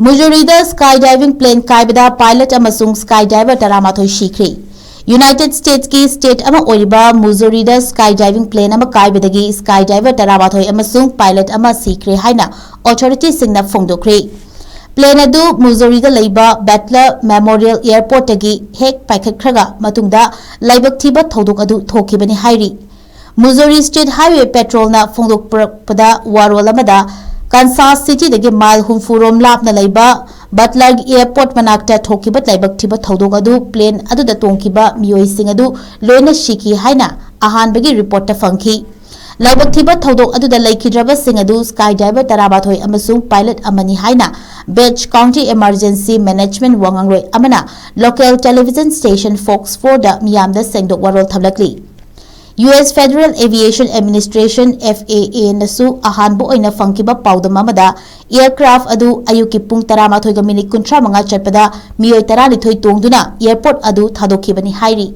Mujurida skydiving plane Kaibada pilot Amasung Skydiver Taramathoi Sikhre. United States ki state ama oiba Mujurida skydiving plane ama Kaibadagi Skydiver Taramathoi Amasung pilot ama Sikhre haina authorities singna phongdokre. Plane adu Mujurida leiba Butler Memorial Airport tagi hek paikhakhraga matungda laibak thiba thodok adu thokibani hairi. Missouri State Highway Patrol na phongdokpada warol amada Kansas City dagi mile humfurom lapna laiba Butler Airport manakta thokiba laibak thiba thodok adu plane adu da tongkiba miyoi sing adu loina shiki haina ahan bagi report ta fangki laibak thiba thodok adu da laikhidraba sing adu Skydiver Tarabathoi amasung pilot amani haina Beach County Emergency Management Wangangroi amana local television station Fox 4 da miyamda sengdok warol thamlakli US Federal Aviation Administration FAA nasu ahanbu oina fangkiba paudam amada aircraft adu ayuki pung 13:30 chatpada miyoi 12 tongduna airport adu thadokibani hairi